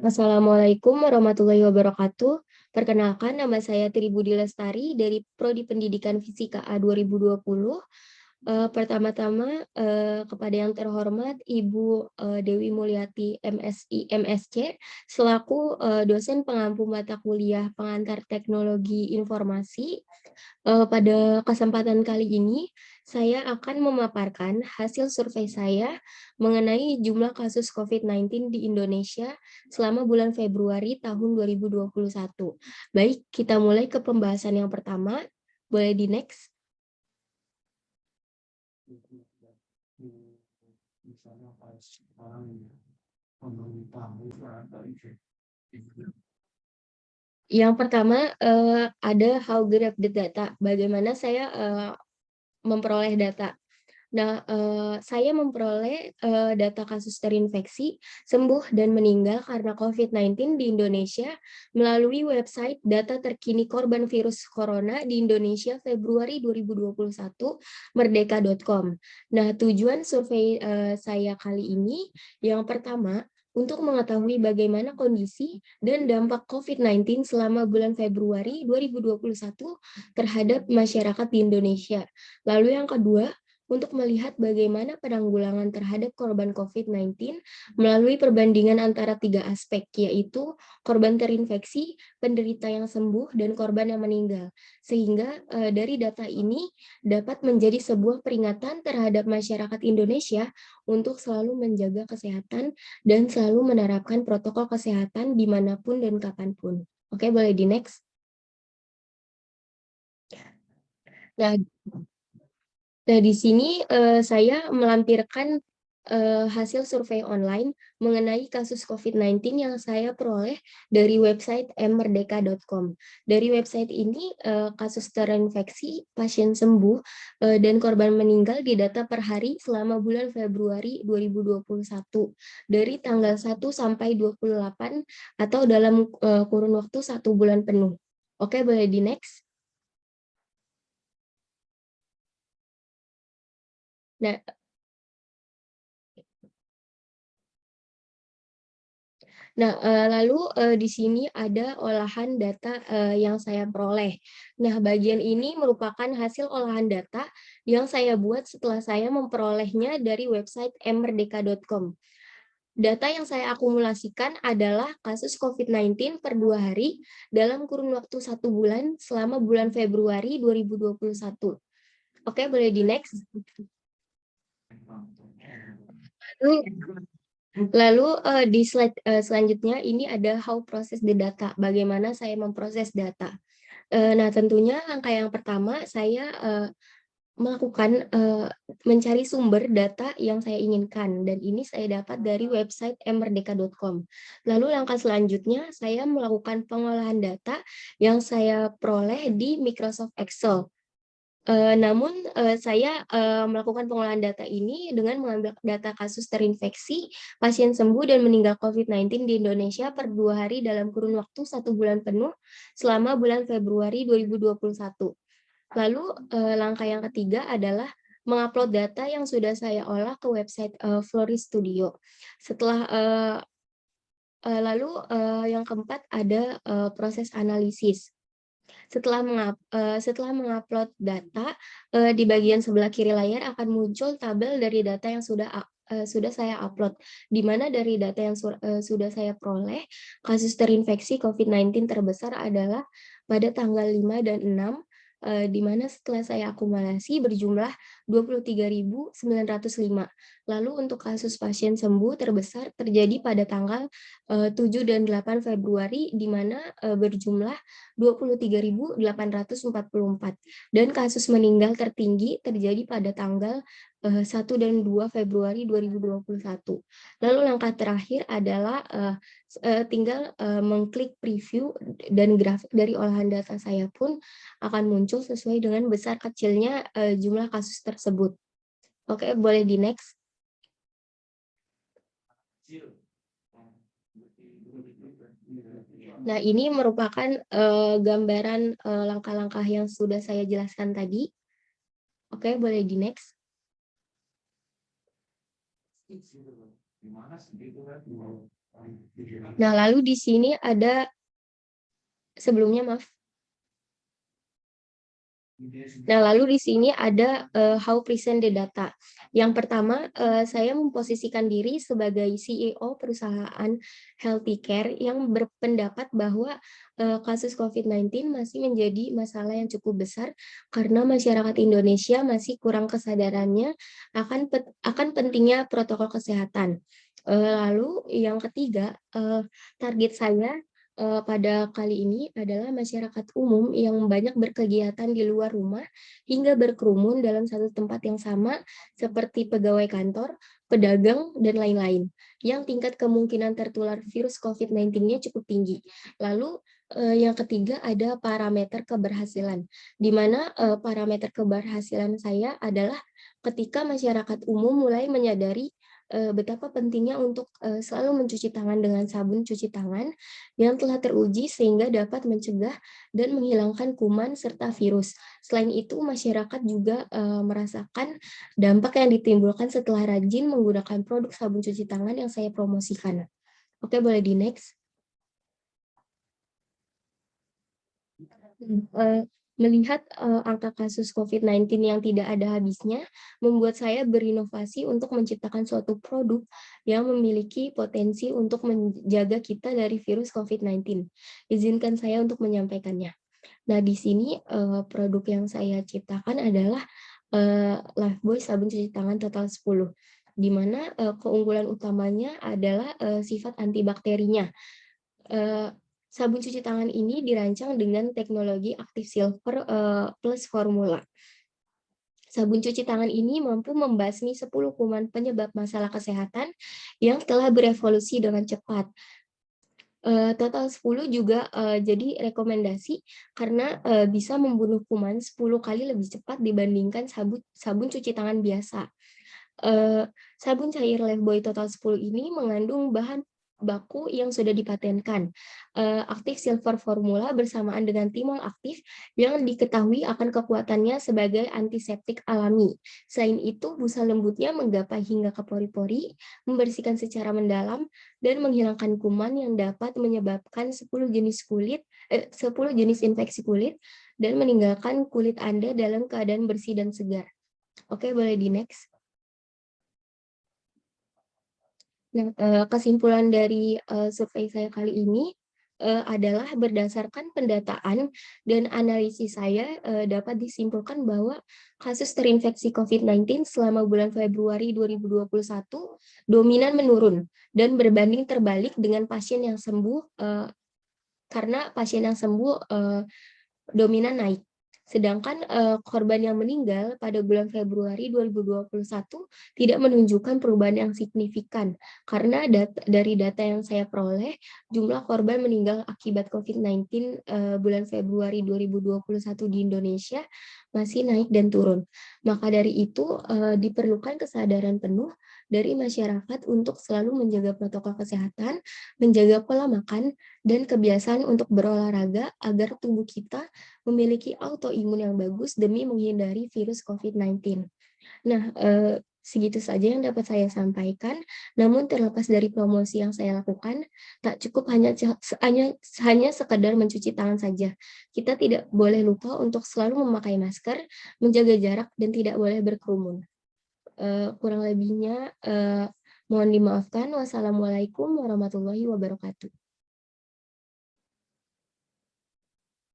Assalamualaikum warahmatullahi wabarakatuh. Perkenalkan, nama saya Tri Budi Lestari dari Prodi Pendidikan Fisika A 2020. Pertama-tama kepada yang terhormat Ibu Dewi Mulyati MSI MSC selaku dosen pengampu mata kuliah pengantar teknologi informasi. Pada kesempatan kali ini saya akan memaparkan hasil survei saya mengenai jumlah kasus COVID-19 di Indonesia selama bulan Februari tahun 2021. Baik, kita mulai ke pembahasan yang pertama. Boleh di next. Yang pertama ada how grab the data. Bagaimana saya memperoleh data. Nah, saya memperoleh data kasus terinfeksi, sembuh, dan meninggal karena COVID-19 di Indonesia melalui website data terkini korban virus corona di Indonesia Februari 2021, merdeka.com. Nah, tujuan survei saya kali ini, yang pertama, untuk mengetahui bagaimana kondisi dan dampak COVID-19 selama bulan Februari 2021 terhadap masyarakat di Indonesia. Lalu yang kedua, untuk melihat bagaimana penanggulangan terhadap korban COVID-19 melalui perbandingan antara tiga aspek, yaitu korban terinfeksi, penderita yang sembuh, dan korban yang meninggal. Sehingga dari data ini dapat menjadi sebuah peringatan terhadap masyarakat Indonesia untuk selalu menjaga kesehatan dan selalu menerapkan protokol kesehatan dimanapun dan kapanpun. Oke, boleh di next. Nah, di sini saya melampirkan hasil survei online mengenai kasus COVID-19 yang saya peroleh dari website merdeka.com. Dari website ini, kasus terinfeksi, pasien sembuh, dan korban meninggal didata per hari selama bulan Februari 2021, dari tanggal 1 sampai 28 atau dalam kurun waktu 1 bulan penuh. Oke, boleh di next. Nah, lalu di sini ada olahan data yang saya peroleh. Nah, bagian ini merupakan hasil olahan data yang saya buat setelah saya memperolehnya dari website merdeka.com. Data yang saya akumulasikan adalah kasus COVID-19 per 2 hari dalam kurun waktu 1 bulan selama bulan Februari 2021. Oke, boleh di next. Lalu di slide selanjutnya ini ada how process the data, bagaimana saya memproses data. Nah, tentunya langkah yang pertama saya melakukan mencari sumber data yang saya inginkan, dan ini saya dapat dari website merdeka.com. Lalu langkah selanjutnya saya melakukan pengolahan data yang saya peroleh di Microsoft Excel. Namun saya melakukan pengolahan data ini dengan mengambil data kasus terinfeksi, pasien sembuh, dan meninggal COVID-19 di Indonesia per 2 hari dalam kurun waktu 1 bulan penuh selama bulan Februari 2021. Lalu langkah yang ketiga adalah mengupload data yang sudah saya olah ke website Floris Studio. Lalu yang keempat ada proses analisis. Setelah mengupload data, di bagian sebelah kiri layar akan muncul tabel dari data yang sudah saya upload, di mana dari data yang sudah saya peroleh, kasus terinfeksi COVID-19 terbesar adalah pada tanggal 5 dan 6, di mana setelah saya akumulasi berjumlah 23.905. Lalu untuk kasus pasien sembuh terbesar terjadi pada tanggal 7 dan 8 Februari, di mana berjumlah 23.844. Dan kasus meninggal tertinggi terjadi pada tanggal 1 dan 2 Februari 2021. Lalu langkah terakhir adalah tinggal mengklik preview, dan grafik dari olahan data saya pun akan muncul sesuai dengan besar kecilnya jumlah kasus tersebut. Oke, boleh di next. Nah, ini merupakan gambaran langkah-langkah yang sudah saya jelaskan tadi. Oke, boleh di next. Nah, lalu di sini ada sebelumnya maaf. Nah, lalu di sini ada how present the data. Yang pertama, saya memposisikan diri sebagai CEO perusahaan healthcare yang berpendapat bahwa kasus COVID-19 masih menjadi masalah yang cukup besar karena masyarakat Indonesia masih kurang kesadarannya akan pentingnya protokol kesehatan. Lalu yang ketiga, target saya pada kali ini adalah masyarakat umum yang banyak berkegiatan di luar rumah hingga berkerumun dalam satu tempat yang sama seperti pegawai kantor, pedagang, dan lain-lain yang tingkat kemungkinan tertular virus COVID-19-nya cukup tinggi. Lalu yang ketiga ada parameter keberhasilan, di mana parameter keberhasilan saya adalah ketika masyarakat umum mulai menyadari betapa pentingnya untuk selalu mencuci tangan dengan sabun cuci tangan yang telah teruji sehingga dapat mencegah dan menghilangkan kuman serta virus. Selain itu, masyarakat juga merasakan dampak yang ditimbulkan setelah rajin menggunakan produk sabun cuci tangan yang saya promosikan. Oke, boleh di next. Melihat angka kasus COVID-19 yang tidak ada habisnya, membuat saya berinovasi untuk menciptakan suatu produk yang memiliki potensi untuk menjaga kita dari virus COVID-19. Izinkan saya untuk menyampaikannya. Nah, di sini produk yang saya ciptakan adalah Lifebuoy sabun cuci tangan total 10, di mana keunggulan utamanya adalah sifat antibakterinya. Sabun cuci tangan ini dirancang dengan teknologi Active Silver plus formula. Sabun cuci tangan ini mampu membasmi 10 kuman penyebab masalah kesehatan yang telah berevolusi dengan cepat. Total 10 juga jadi rekomendasi karena bisa membunuh kuman 10 kali lebih cepat dibandingkan sabun cuci tangan biasa. Sabun cair Lifebuoy Total 10 ini mengandung bahan baku yang sudah dipatenkan. Active Silver Formula bersamaan dengan timol aktif yang diketahui akan kekuatannya sebagai antiseptik alami. Selain itu, busa lembutnya menggapai hingga ke pori-pori, membersihkan secara mendalam, dan menghilangkan kuman yang dapat menyebabkan 10 jenis infeksi kulit dan meninggalkan kulit Anda dalam keadaan bersih dan segar. Oke, boleh di next. Nah, kesimpulan dari survei saya kali ini adalah berdasarkan pendataan dan analisis saya dapat disimpulkan bahwa kasus terinfeksi COVID-19 selama bulan Februari 2021 dominan menurun dan berbanding terbalik dengan pasien yang sembuh karena pasien yang sembuh dominan naik. Sedangkan korban yang meninggal pada bulan Februari 2021 tidak menunjukkan perubahan yang signifikan karena dari data yang saya peroleh, jumlah korban meninggal akibat COVID-19 bulan Februari 2021 di Indonesia masih naik dan turun. Maka dari itu diperlukan kesadaran penuh dari masyarakat untuk selalu menjaga protokol kesehatan, menjaga pola makan, dan kebiasaan untuk berolahraga agar tubuh kita memiliki autoimun yang bagus demi menghindari virus COVID-19. Nah, segitu saja yang dapat saya sampaikan. Namun terlepas dari promosi yang saya lakukan, tak cukup hanya sekadar mencuci tangan saja. Kita tidak boleh lupa untuk selalu memakai masker, menjaga jarak, dan tidak boleh berkerumun. Kurang lebihnya mohon dimaafkan. Wassalamualaikum warahmatullahi wabarakatuh.